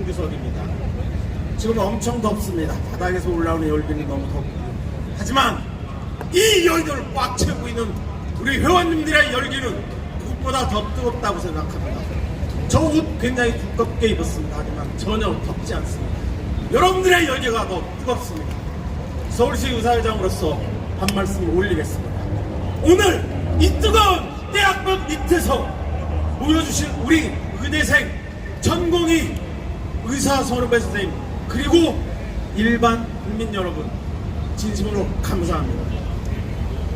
김규석입니다. 지금 엄청 덥습니다. 바닥에서 올라오는 열기는 너무 덥고요. 하지만 이 열기를 꽉 채우고 있는 우리 회원님들의 열기는 그것보다 더 뜨겁다고 생각합니다. 저 옷 굉장히 두껍게 입었습니다. 하지만 전혀 덥지 않습니다. 여러분들의 열기가 더 뜨겁습니다. 서울시 의사회장으로서 한 말씀을 올리겠습니다. 오늘 이 뜨거운 대학벽 밑에서 모여주신 우리 의대생, 전공의 의사 선후배 선생님, 그리고 일반 국민 여러분, 진심으로 감사합니다.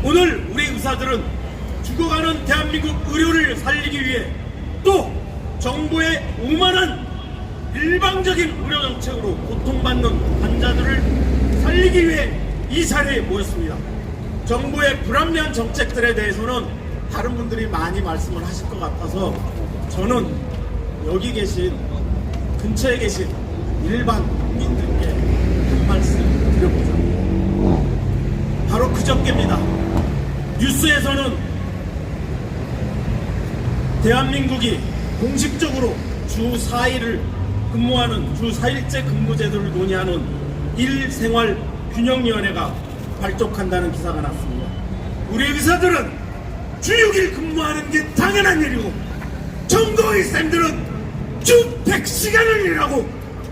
오늘 우리 의사들은 죽어가는 대한민국 의료를 살리기 위해 또 정부의 오만한 일방적인 의료 정책으로 고통받는 환자들을 살리기 위해 이 자리에 모였습니다. 정부의 불합리한 정책들에 대해서는 다른 분들이 많이 말씀을 하실 것 같아서 저는 여기 계신, 근처에 계신 일반 국민들께 한 말씀 드려보자. 바로 그저께입니다. 뉴스에서는 대한민국이 공식적으로 주 4일을 근무하는 주 4일째 근무제도를 논의하는 일생활균형위원회가 발족한다는 기사가 났습니다. 우리 의사들은 주 6일 근무하는 게 당연한 일이고 전공의쌤들은 주 100시간을 일하고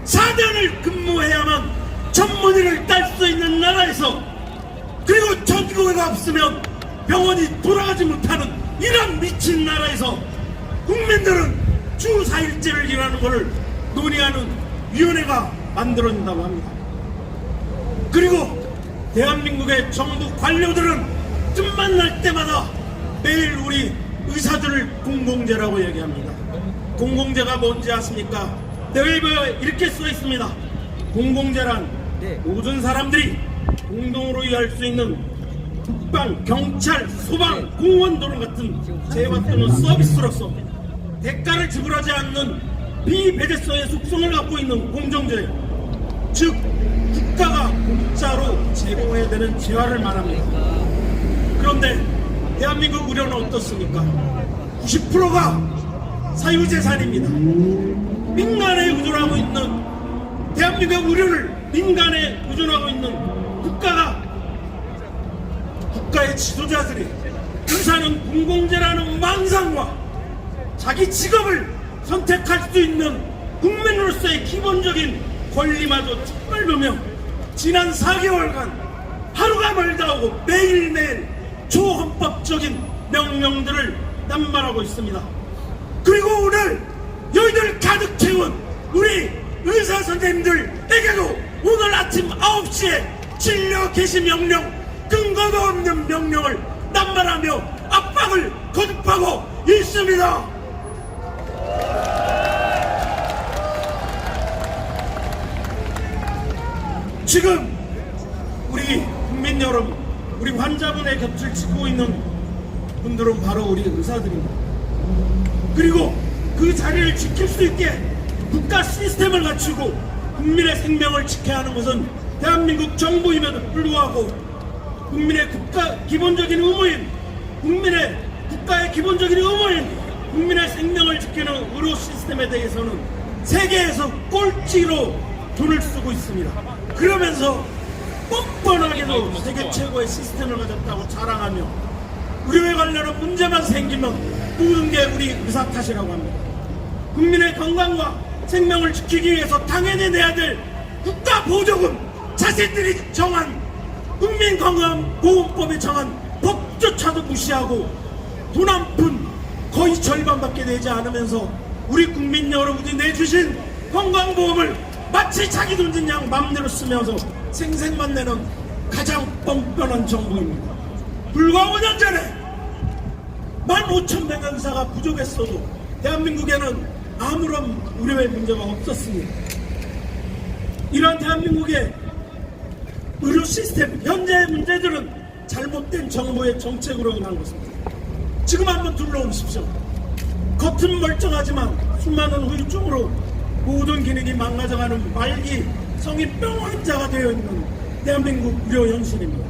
4년을 근무해야만 전문의를 딸 수 있는 나라에서, 그리고 전공의가 없으면 병원이 돌아가지 못하는 이런 미친 나라에서 국민들은 주 4일째를 일하는 것을 논의하는 위원회가 만들어진다고 합니다. 그리고 대한민국의 정부 관료들은 틈만 날 때마다 매일 우리 의사들을 공공재라고 얘기합니다. 공공재가 뭔지 아십니까? 네이버에 이렇게 써 있습니다. 공공재란 모든 사람들이 공동으로 일할 수 있는 국방, 경찰, 소방, 공무원 등과 같은 재화 또는 서비스로서 대가를 지불하지 않는 비배제성의 속성을 갖고 있는 공정제, 즉 국가가 공짜로 제공해야 되는 재화를 말합니다. 그런데 대한민국 의료는 어떻습니까? 90%가 사유재산입니다. 민간에 의존하고 있는, 대한민국 의료를 민간에 의존하고 있는 국가의 지도자들이 의사는 공공재라는 망상과 자기 직업을 선택할 수 있는 국민으로서의 기본적인 권리마저 짓밟으며 지난 4개월간 하루가 멀다 하고 매일매일 초헌법적인 명령들을 남발하고 있습니다. 그리고 오늘 여의도를 가득 채운 우리 의사 선생님들에게도 오늘 아침 9시에 진료 개시 명령, 근거도 없는 명령을 남발하며 압박을 거듭하고 있습니다. 지금 우리 국민 여러분, 우리 환자분의 곁을 지키고 있는 분들은 바로 우리 의사들입니다. 그리고 그 자리를 지킬 수 있게 국가 시스템을 갖추고 국민의 생명을 지켜야 하는 것은 대한민국 정부임에도 불구하고 국민의 기본적인 의무인, 국가의 기본적인 의무인 국민의 생명을 지키는 의료 시스템에 대해서는 세계에서 꼴찌로 돈을 쓰고 있습니다. 그러면서 뻔뻔하게도 세계 최고의 시스템을 가졌다고 자랑하며 의료에 관련한 문제만 생기면 모든 게 우리 의사 탓이라고 합니다. 국민의 건강과 생명을 지키기 위해서 당연히 내야 될 국가 보조금, 자신들이 정한 국민건강보험법에 정한 법조차도 무시하고 돈 한 푼 거의 절반밖에 내지 않으면서 우리 국민 여러분이 내주신 건강보험을 마치 자기 돈진 양 맘대로 쓰면서 생색만 내는 가장 뻔뻔한 정부입니다. 불과 5년 전에 15,000명의 의사가 부족했어도 대한민국에는 아무런 의료의 문제가 없었습니다. 이러한 대한민국의 의료 시스템, 현재의 문제들은 잘못된 정부의 정책으로 인한 것입니다. 지금 한번 둘러보십시오. 겉은 멀쩡하지만 수많은 후유증으로 모든 기능이 망가져가는 말기 성인병 환자가 되어 있는 대한민국 의료 현실입니다.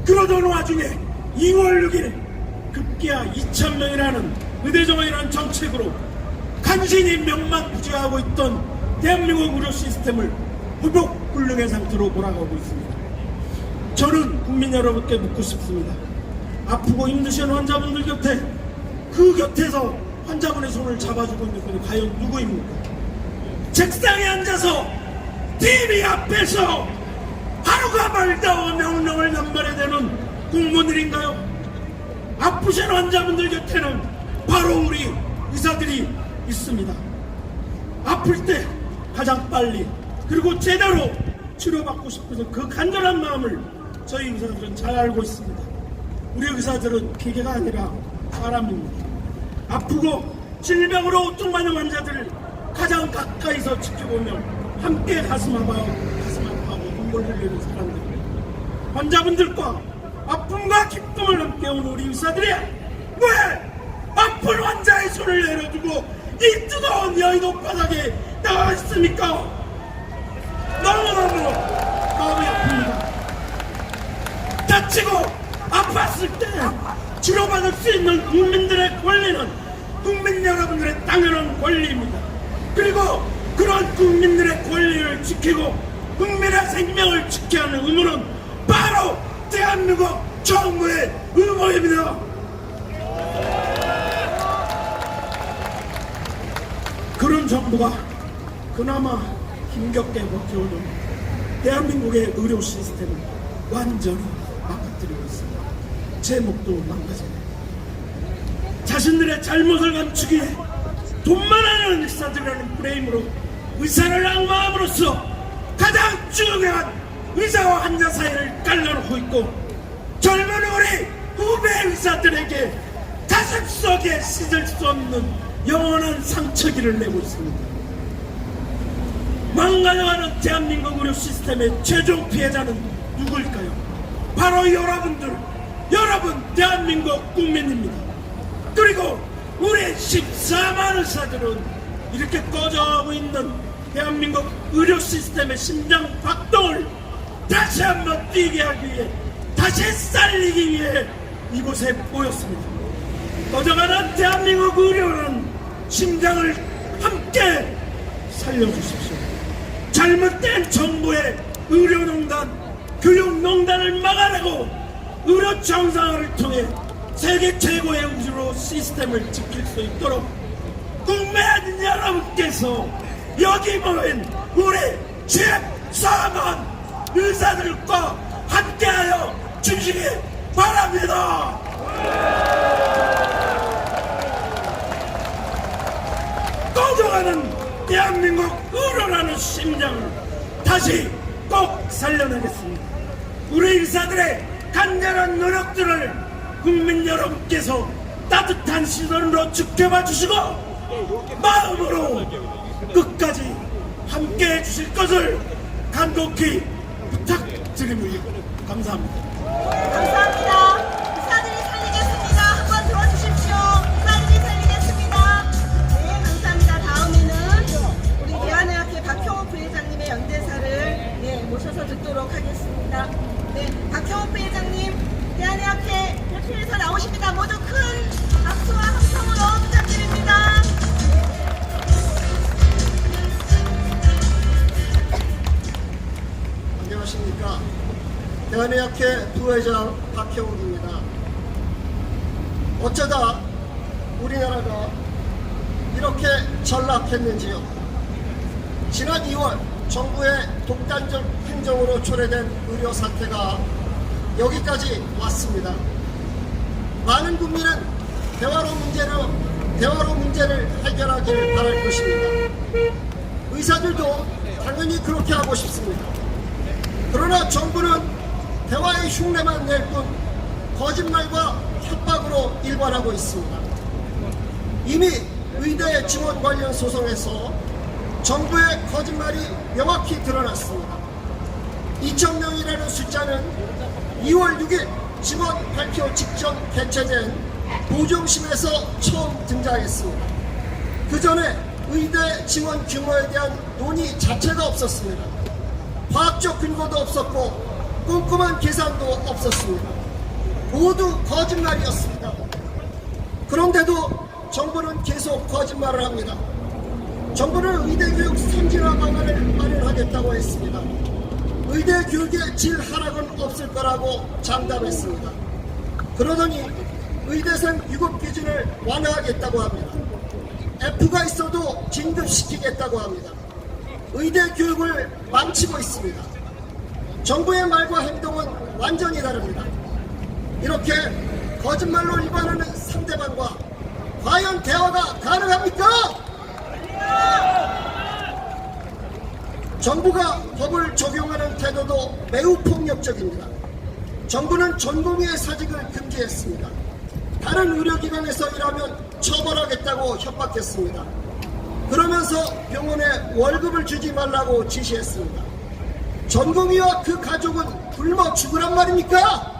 그러던 와중에 2월 6일 급기야 2,000명이라는 의대정원이라는 정책으로 간신히 명만 유지하고 있던 대한민국 의료 시스템을 회복 불능의 상태로 몰아가고 있습니다. 저는 국민 여러분께 묻고 싶습니다. 아프고 힘드신 환자분들 곁에 그 곁에서 환자분의 손을 잡아주고 있는 분이 과연 누구입니까? 책상에 앉아서 TV 앞에서 하루가 멀다고 명령을 남발해 대는 공무원들인가요? 아프신 환자분들 곁에는 바로 우리 의사들이 있습니다. 아플 때 가장 빨리 그리고 제대로 치료받고 싶은 그 간절한 마음을 저희 의사들은 잘 알고 있습니다. 우리 의사들은 기계가 아니라 사람입니다. 아프고 질병으로 고통받는 환자들을 가장 가까이서 지켜보며 함께 가슴 아파하고 눈물 흘리는 사람들입니다. 환자분들과 아픔과 기쁨을 함께 온 우리 의사들이 왜 아픈 환자의 손을 내려두고 이 뜨거운 여의도 바닥에 나와 있습니까? 너무너무 마음이 아픕니다. 다치고 아팠을 때 치료받을 수 있는 국민들의 권리는 국민 여러분들의 당연한 권리입니다. 그리고 그런 국민들의 권리를 지키고 국민의 생명을 지켜야 하는 의무는 바로 대한민국 정부의 의무입니다. 그런 정부가 그나마 힘겹게 버텨오는 대한민국의 의료 시스템을 완전히 망가뜨리고 있습니다. 제목도 망가집니다. 자신들의 잘못을 감추기 위해 돈만 하는 의사들이라는 프레임으로 의사를 악마함으로써 가장 중요한 의사와 환자 사이를 갈라놓고 있고 젊은 우리 후배 의사들에게 가슴속에 씻을 수 없는 영원한 상처기를 내고 있습니다. 망가져가는 대한민국 의료 시스템의 최종 피해자는 누구일까요? 바로 여러분들, 여러분 대한민국 국민입니다. 그리고 우리 14만 의사들은 이렇게 꺼져가고 있는 대한민국 의료 시스템의 심장 박동을 다시 한번 뛰게 하기 위해, 다시 살리기 위해 이곳에 모였습니다. 꺼져가는 대한민국 의료는 심장을 함께 살려주십시오. 잘못된 정부의 의료농단, 교육농단을 막아내고 의료 정상화를 통해 세계 최고의 의료 시스템을 지킬 수 있도록 국민 여러분께서 여기 모인 우리 14만 의사들과 함께하여 주시기 바랍니다. 꺼져가는 대한민국 의료라는 심장을 다시 꼭 살려내겠습니다. 우리 의사들의 간절한 노력들을 국민 여러분께서 따뜻한 시선으로 지켜봐 주시고 마음으로 끝까지 함께해 주실 것을 간곡히 부탁드립니다. 감사합니다. 감사합니다. 의사들이 살리겠습니다. 한번 들어주십시오. 의사들이 살리겠습니다. 네, 감사합니다. 다음에는 우리 대한의학회 박형호 부회장님의 연대사를 모셔서 듣도록 하겠습니다. 네, 박형호 부회장님, 대한의학회 대표에서 나오십니다. 모두 큰 박수와 함성으로 부탁드립니다. 안녕하십니까. 대한의학회 부회장 박형욱입니다. 어쩌다 우리나라가 이렇게 전락했는지요. 지난 2월 정부의 독단적 행정으로 초래된 의료 사태가 여기까지 왔습니다. 많은 국민은 대화로 문제를 해결하기를 바랄 것입니다. 의사들도 당연히 그렇게 하고 싶습니다. 그러나 정부는 대화의 흉내만 낼 뿐 거짓말과 협박으로 일관하고 있습니다. 이미 의대 지원 관련 소송에서 정부의 거짓말이 명확히 드러났습니다. 2,000명이라는 숫자는 2월 6일 지원 발표 직전 개최된 보정심에서 처음 등장했습니다. 그 전에 의대 지원 규모에 대한 논의 자체가 없었습니다. 과학적 근거도 없었고 꼼꼼한 계산도 없었습니다. 모두 거짓말이었습니다. 그런데도 정부는 계속 거짓말을 합니다. 정부는 의대교육 선진화 방안을 마련하겠다고 했습니다. 의대 교육의 질 하락은 없을 거라고 장담했습니다. 그러더니 의대생 유급 기준을 완화하겠다고 합니다. F가 있어도 진급시키겠다고 합니다. 의대 교육을 망치고 있습니다. 정부의 말과 행동은 완전히 다릅니다. 이렇게 거짓말로 일관하는 상대방과 과연 대화가 가능합니까? 정부가 법을 적용하는 태도도 매우 폭력적입니다. 정부는 전공의의 사직을 금지했습니다. 다른 의료기관에서 일하면 처벌하겠다고 협박했습니다. 그러면서 병원에 월급을 주지 말라고 지시했습니다. 전공의와 그 가족은 굶어 죽으란 말입니까?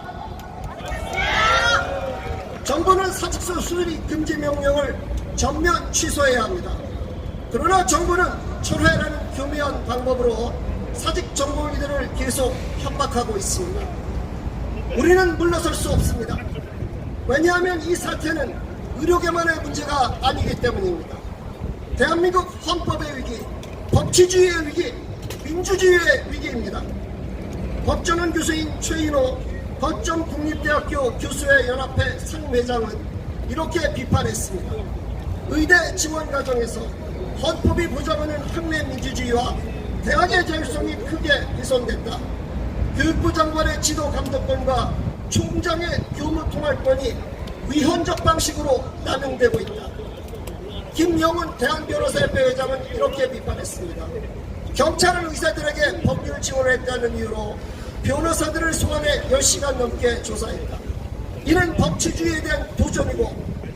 정부는 사직서 수리 금지 명령을 전면 취소해야 합니다. 그러나 정부는 철회라는 교묘한 방법으로 사직 전공의들을 계속 협박하고 있습니다. 우리는 물러설 수 없습니다. 왜냐하면 이 사태는 의료계만의 문제가 아니기 때문입니다. 대한민국 헌법의 위기, 법치주의의 위기, 민주주의의 위기입니다. 법전원 교수인 최인호 거점국립대학교 교수회 연합회 상회장은 이렇게 비판했습니다. 의대 지원 과정에서 헌법이 보장하는 학내 민주주의와 대학의 자율성이 크게 훼손됐다. 교육부 장관의 지도 감독권과 총장의 교무 통할권이 위헌적 방식으로 남용되고 있다. 김영훈 대한변호사협회 회장은 이렇게 비판했습니다. 경찰은 의사들에게 법률 지원을 했다는 이유로 변호사들을 소환해 10시간 넘게 조사했다. 이는 법치주의에 대한 도전이고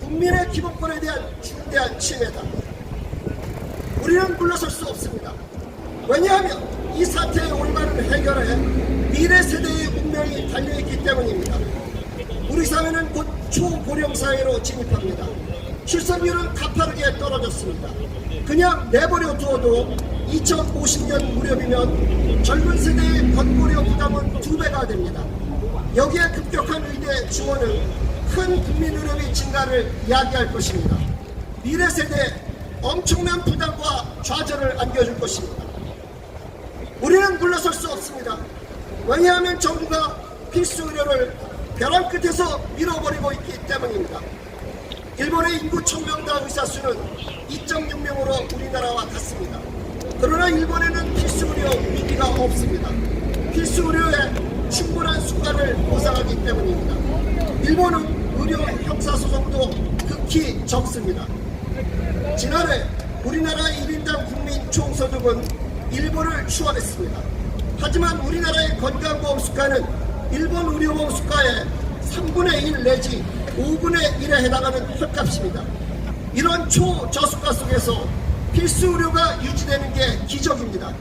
국민의 기본권에 대한 중대한 침해다. 우리는 물러설 수 없습니다. 왜냐하면 이 사태의 올바른 해결에 미래 세대의 운명이 달려있기 때문입니다. 우리 사회는 곧 초고령 사회로 진입합니다. 출산율은 가파르게 떨어졌습니다. 그냥 내버려 두어도 2050년 무렵이면 젊은 세대의 건고료 부담은 2배가 됩니다. 여기에 급격한 의대 지원은 큰 국민 의료비 증가를 야기할 것입니다. 미래 세대에 엄청난 부담과 좌절을 안겨줄 것입니다. 우리는 물러설 수 없습니다. 왜냐하면 정부가 필수 의료를 벼랑 끝에서 밀어버리고 있기 때문입니다. 일본의 인구 1000명당 의사 수는 2.6명으로 우리나라와 같습니다. 그러나 일본에는 필수 의료 위기가 없습니다. 필수 의료에 충분한 수가를 보상하기 때문입니다. 일본은 의료 형사소송도 극히 적습니다. 지난해 우리나라 1인당 국민 총소득은 일본을 추월했습니다. 하지만 우리나라의 건강보험 수가는 일본 의료보험 수가의 3분의 1 내지 5분의 1에 해당하는 헐값입니다. 이런 초저수가 속에서 필수 의료가 유지되는 게 기적입니다.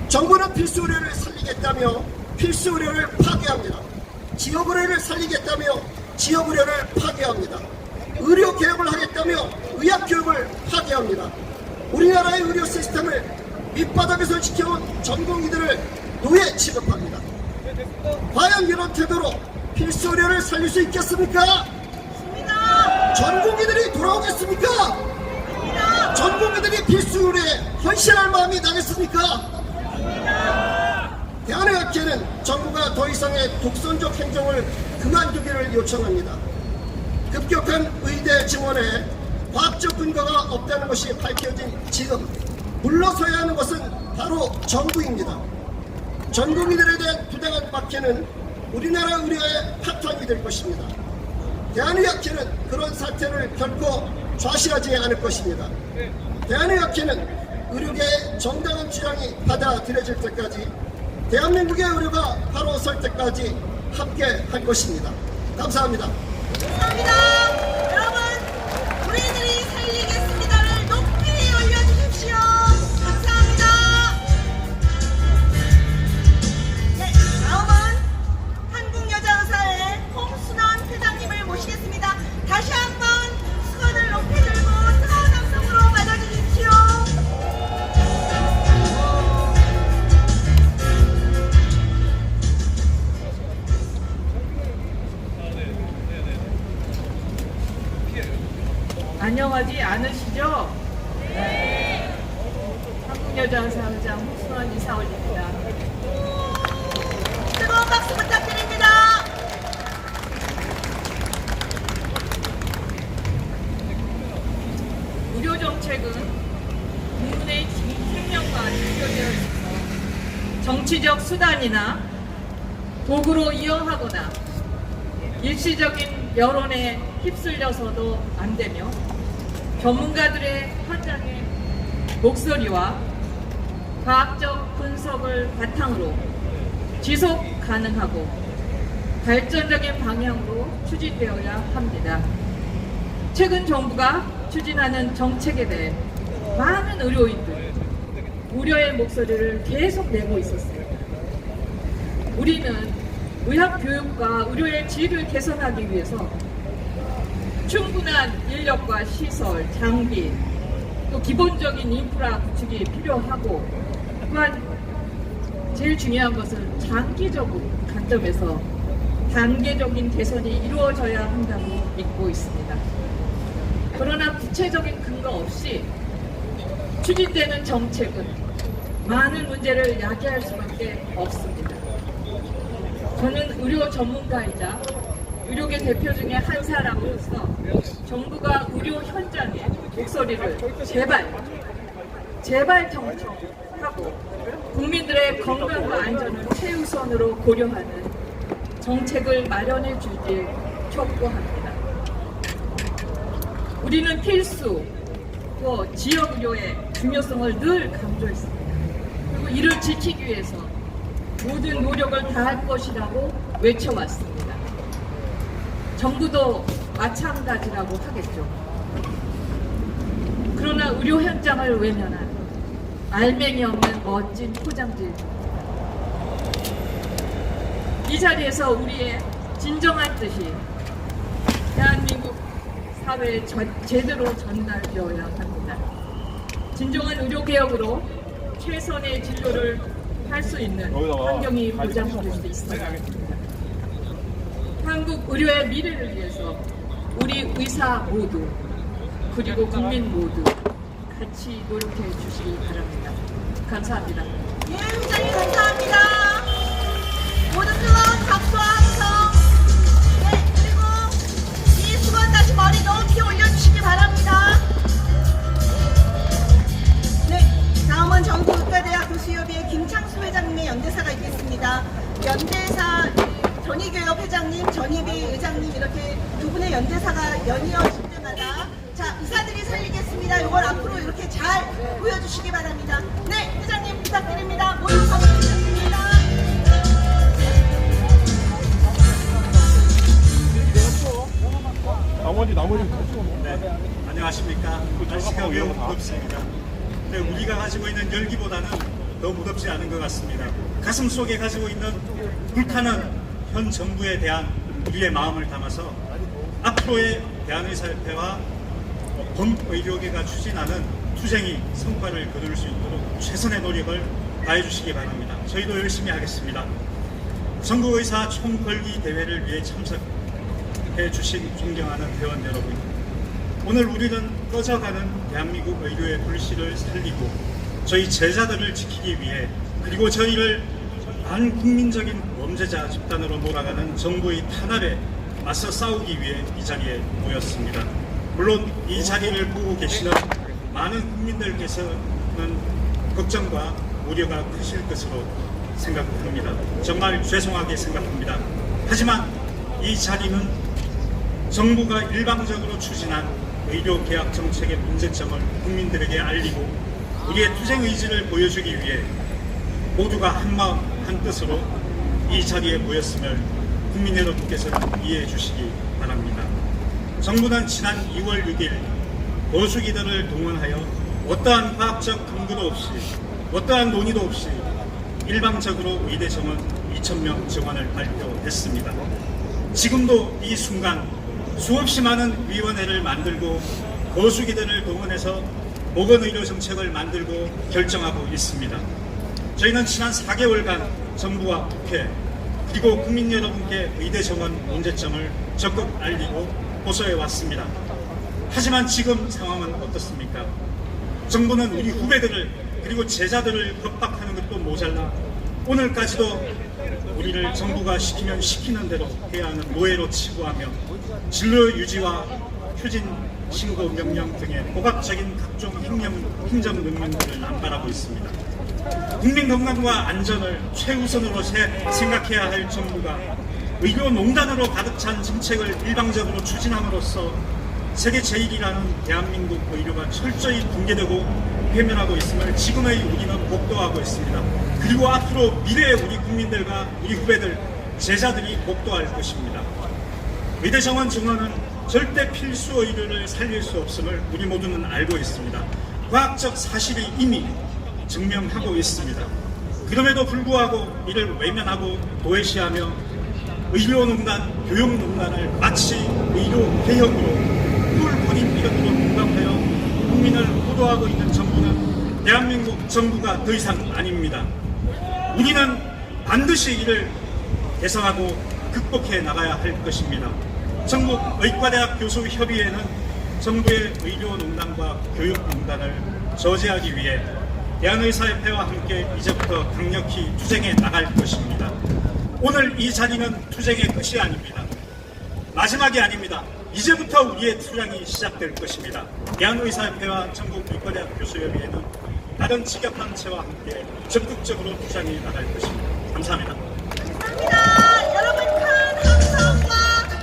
정부는 필수 의료를 살리겠다며 필수 의료를 파괴합니다. 지역 의료를 살리겠다며 지역 의료를 파괴합니다. 의료 개혁을 하겠다며 의학 교육을 파괴합니다. 우리나라의 의료 시스템을 밑바닥에서 지켜온 전공의들을 노예 취급합니다. 과연 이런 태도로 필수 의료를 살릴 수 있겠습니까? 전공의들이 돌아오겠습니까? 전공의들이 필수 의료에 헌신할 마음이 나겠습니까? 대한의학회는 정부가 더 이상의 독선적 행정을 그만두기를 요청합니다. 급격한 의대 지원에 과학적 근거가 없다는 것이 밝혀진 지금 물러서야 하는 것은 바로 정부입니다. 전공의들에 대한 부당한 박해는 우리나라 의료의 파탄이 될 것입니다. 대한의학회는 그런 사태를 결코 좌시하지 않을 것입니다. 대한의학회는 의료계의 정당한 주장이 받아들여질 때까지 대한민국의 의료가 바로 설 때까지 함께 할 것입니다. 감사합니다. 감사합니다. 여러분, 우리들이 살리겠습니다를 높이 올려주십시오. 감사합니다. 네, 다음은 한국여자의사회 홍순원 회장님을 모시겠습니다. 다시 한번 수건을 높이 들고 뜨거운 함성으로 맞아주십시오. 안녕하지 않으시죠? 네. 한국여자의사 의장 홍순원 이사 올립니다. 뜨거운 박수 부탁드립니다. 의료 정책은 국민의 생명과 연결되어 있어서 정치적 수단이나 도구로 이용하거나 일시적인 여론에 휩쓸려서도 안 되며 전문가들의 현장의 목소리와 과학적 분석을 바탕으로 지속 가능하고 발전적인 방향으로 추진되어야 합니다. 최근 정부가 추진하는 정책에 대해 많은 의료인들이 우려의 목소리를 계속 내고 있었습니다. 우리는 의학 교육과 의료의 질을 개선하기 위해서 충분한 인력과 시설, 장비, 또 기본적인 인프라 구축이 필요하고, 또한 제일 중요한 것은 장기적인 관점에서 단계적인 개선이 이루어져야 한다고 믿고 있습니다. 그러나 구체적인 근거 없이 추진되는 정책은 많은 문제를 야기할 수밖에 없습니다. 저는 의료 전문가이자 의료계 대표 중에 한 사람으로서 정부가 의료 현장의 목소리를 제발 경청하고 국민들의 건강과 안전을 최우선으로 고려하는 정책을 마련해 주길 촉구합니다. 우리는 필수 또 지역 의료의 중요성을 늘 강조했습니다. 그리고 이를 지키기 위해서 모든 노력을 다할 것이라고 외쳐왔습니다. 정부도 마찬가지라고 하겠죠. 그러나 의료 현장을 외면한 알맹이 없는 멋진 포장지, 이 자리에서 우리의 진정한 뜻이 대한민국 사회에 제대로 전달되어야 합니다. 진정한 의료개혁으로 최선의 진료를 할 수 있는 환경이 보장될 수 있어야 합니다. 한국 의료의 미래를 위해서 우리 의사 모두 그리고 국민 모두 같이 노력해 주시기 바랍니다. 감사합니다. 예, 회장님 감사합니다. 모두 뜨거운 박수와 함성. 네, 그리고 이 수건 다시 머리 높이 올려주시기 바랍니다. 네, 다음은 전국의과대학 교수협의회 김창수 회장님의 연대사가 있겠습니다. 연대사 전의교협 회장님, 전의회 의장님 이렇게 두 분의 연대사가 연이어질 때마다 자, 의사들이 살리겠습니다. 이걸 앞으로 이렇게 잘 보여주시기 바랍니다. 네, 회장님 부탁드립니다. 모두 박수 부탁드립니다. 네, 안녕하십니까. 날씨가 매우 무덥습니다. 근데 우리가 가지고 있는 열기보다는 더 무덥지 않은 것 같습니다. 가슴 속에 가지고 있는 불타는 현 정부에 대한 우리의 마음을 담아서 앞으로의 대한의사협회와 범의료계가 추진하는 투쟁이 성과를 거둘 수 있도록 최선의 노력을 다해주시기 바랍니다. 저희도 열심히 하겠습니다. 전국의사 총궐기 대회를 위해 참석해 주신 존경하는 회원 여러분, 오늘 우리는 꺼져가는 대한민국 의료의 불씨를 살리고 저희 제자들을 지키기 위해, 그리고 저희를 반국민적인 범죄자 집단으로 몰아가는 정부의 탄압에 맞서 싸우기 위해 이 자리에 모였습니다. 물론 이 자리를 보고 계시는 많은 국민들께서는 걱정과 우려가 크실 것으로 생각합니다. 정말 죄송하게 생각합니다. 하지만 이 자리는 정부가 일방적으로 추진한 의료개혁 정책의 문제점을 국민들에게 알리고 우리의 투쟁 의지를 보여주기 위해 모두가 한마음 한뜻으로 이 자리에 모였음을 국민 여러분께서는 이해해 주시기 바랍니다. 정부는 지난 2월 6일 보수기들을 동원하여 어떠한 과학적 근거도 없이 어떠한 논의도 없이 일방적으로 의대 정원 2,000명 정원을 발표했습니다. 지금도 이 순간 수없이 많은 위원회를 만들고 보수기들을 동원해서 보건의료 정책을 만들고 결정하고 있습니다. 저희는 지난 4개월간 정부와 국회 그리고 국민 여러분께 의대 정원 문제점을 적극 알리고 호소해 왔습니다. 하지만 지금 상황은 어떻습니까? 정부는 우리 후배들을 그리고 제자들을 겁박하는 것도 모자라 오늘까지도 우리를 정부가 시키면 시키는 대로 해야 하는 노예로 치부하며 진로 유지와 휴진 신고 명령 등의 고압적인 각종 행정 명령들을 남발하고 있습니다. 국민 건강과 안전을 최우선으로 생각해야 할 정부가 의료농단으로 가득 찬 정책을 일방적으로 추진함으로써 세계 제1이라는 대한민국 의료가 철저히 붕괴되고 괴멸하고 있음을 지금의 우리는 복도하고 있습니다. 그리고 앞으로 미래의 우리 국민들과 우리 후배들, 제자들이 복도할 것입니다. 의대 정원 증원은 절대 필수 의료를 살릴 수 없음을 우리 모두는 알고 있습니다. 과학적 사실이 이미 증명하고 있습니다. 그럼에도 불구하고 이를 외면하고 도외시하며 의료농단, 교육농단을 마치 의료개혁으로 꿀버린 이름으로 공감하여 국민을 호도하고 있는 정부는 대한민국 정부가 더 이상 아닙니다. 우리는 반드시 이를 개선하고 극복해 나가야 할 것입니다. 전국 의과대학 교수협의회는 정부의 의료농단과 교육농단을 저지하기 위해 대한의사협회와 함께 이제부터 강력히 투쟁해 나갈 것입니다. 오늘 이 자리는 투쟁의 끝이 아닙니다. 마지막이 아닙니다. 이제부터 우리의 투쟁이 시작될 것입니다. 대한의사협회와 전국의과대학 교수협의회는 다른 직역단체와 함께 적극적으로 투쟁해 나갈 것입니다. 감사합니다. 감사합니다. 여러분 큰 함성과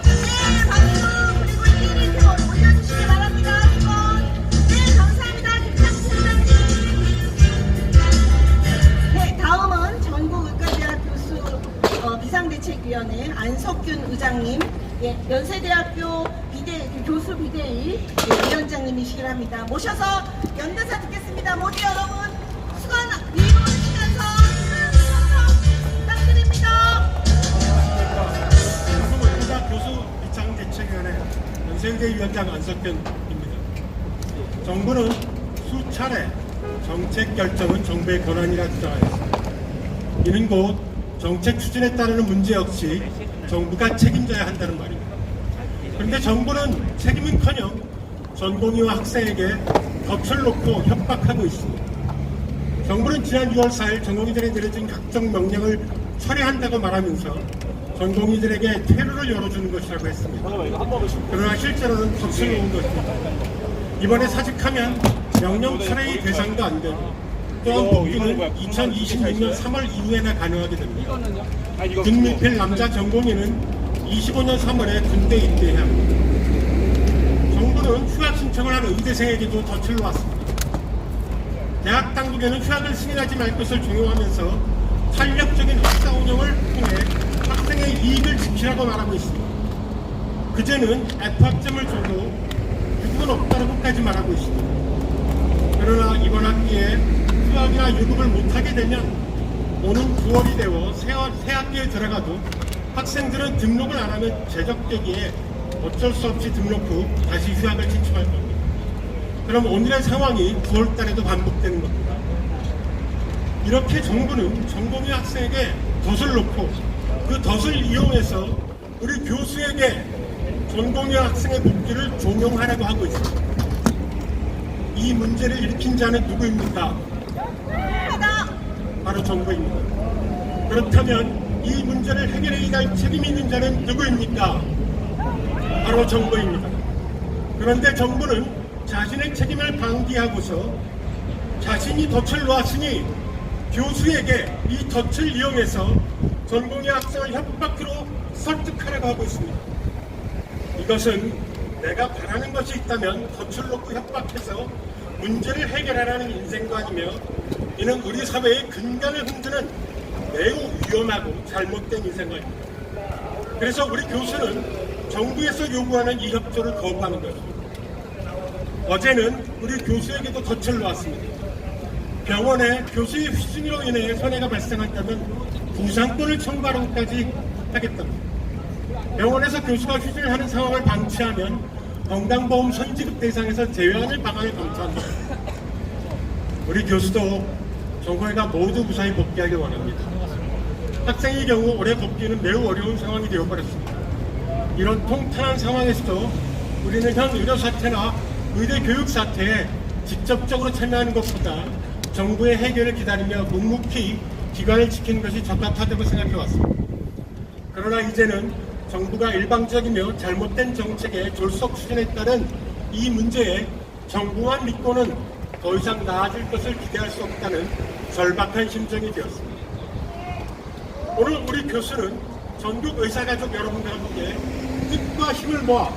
네 박수 그리고 1위 올려주시기 바랍니다. 네 감사합니다. 김창수 회장님. 네 다음은 전국의과대학 교수 비상대책위원회 안석균 의장님, 예, 연세대학교 교수 비대위 위원장님이시길 합니다. 모셔서 연대사 듣겠습니다. 모두 여러분 수건 위로해주시면서 함성 부탁드립니다. 전국의과대학 교수 비상대책위원회 연세대 위원장 안석균입니다. 정부는 수차례 정책 결정은 정부의 권한이라 주장하였습니다. 이는 곧 정책 추진에 따르는 문제 역시 정부가 책임져야 한다는 말입니다. 그런데 정부는 책임은커녕 전공의와 학생에게 덫을 놓고 협박하고 있습니다. 정부는 지난 6월 4일 전공의들에 내려진 각종 명령을 철회한다고 말하면서 전공의들에게 퇴로를 열어주는 것이라고 했습니다. 그러나 실제로는 덫을 놓은 것입니다. 이번에 사직하면 명령 철회의 대상도 안 되고 또한 복귀는 2026년 3월 이후에나 가능하게 됩니다. 등미필 남자 전공의는 25년 3월에 군대 입대해야 합니다. 정부는 휴학 신청을 한 의대생에게도 덫을 놓았습니다. 대학 당국에는 휴학을 승인하지 말 것을 종용하면서 탄력적인 학사 운영을 통해 학생의 이익을 지키라고 말하고 있습니다. 그제는 F학점을 줘도 유급은 없다고까지 말하고 있습니다. 그러나 이번 학기에 휴학이나 유급을 못하게 되면 오는 9월이 되어 새 학기에 들어가도 학생들은 등록을 안 하면 제적되기에 어쩔 수 없이 등록 후 다시 휴학을 신청할 겁니다. 그럼 오늘의 상황이 9월 달에도 반복되는 겁니다. 이렇게 정부는 전공의 학생에게 덫을 놓고 그 덫을 이용해서 우리 교수에게 전공의 학생의 복귀를 종용하려고 하고 있습니다. 이 문제를 일으킨 자는 누구입니까? 바로 정부입니다. 그렇다면 이 문제를 해결해야 할 책임 있는 자는 누구입니까? 바로 정부입니다. 그런데 정부는 자신의 책임을 방기하고서 자신이 덫을 놓았으니 교수에게 이 덫을 이용해서 전공의 학생을 협박으로 설득하려고 하고 있습니다. 이것은 내가 바라는 것이 있다면 덫을 놓고 협박해서 문제를 해결하라는 인생도 아니며 이는 우리 사회의 근간을 흔드는 매우 위험하고 잘못된 인생관입니다. 그래서 우리 교수는 정부에서 요구하는 이 협조를 거부하는 것입니다. 어제는 우리 교수에게도 덫을 놓았습니다. 병원에 교수의 휴진으로 인해 손해가 발생한다면 부상권을 청구하라고까지 하겠답니다. 병원에서 교수가 휴진을 하는 상황을 방치하면 건강보험 선지급 대상에서 제외하는 방안을 검토합니다. 우리 교수도 전공의가 모두 무사히 복귀하길 원합니다. 학생의 경우 올해 복귀는 매우 어려운 상황이 되어버렸습니다. 이런 통탄한 상황에서도 우리는 현 의료 사태나 의대 교육 사태에 직접적으로 참여하는 것보다 정부의 해결을 기다리며 묵묵히 기관을 지키는 것이 적합하다고 생각해왔습니다. 그러나 이제는 정부가 일방적이며 잘못된 정책에 졸속 추진에 따른 이 문제에 정부만 믿고는 더 이상 나아질 것을 기대할 수 없다는 절박한 심정이 되었습니다. 오늘 우리 교수는 전국 의사가족 여러분과 함께 뜻과 힘을 모아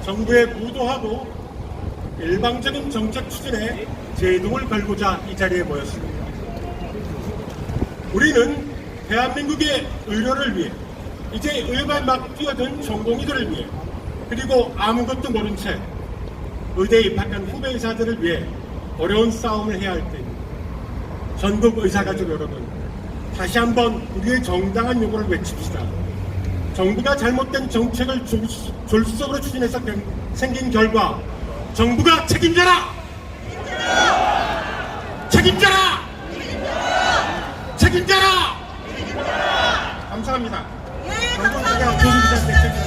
정부에 무도하고 일방적인 정책 추진에 제동을 걸고자 이 자리에 모였습니다. 우리는 대한민국의 의료를 위해, 이제 의발 막 뛰어든 전공의들을 위해, 그리고 아무것도 모른 채 의대에 입학한 후배 의사들을 위해 어려운 싸움을 해야 할 때입니다. 전국 의사가족 여러분, 다시 한번 우리의 정당한 요구를 외칩시다. 정부가 잘못된 정책을 졸속으로 추진해서 생긴 결과 정부가 책임져라! 책임져라! 책임져라! 감사합니다. 예, 정부 감사합니다. 교수님들한테 책임져라.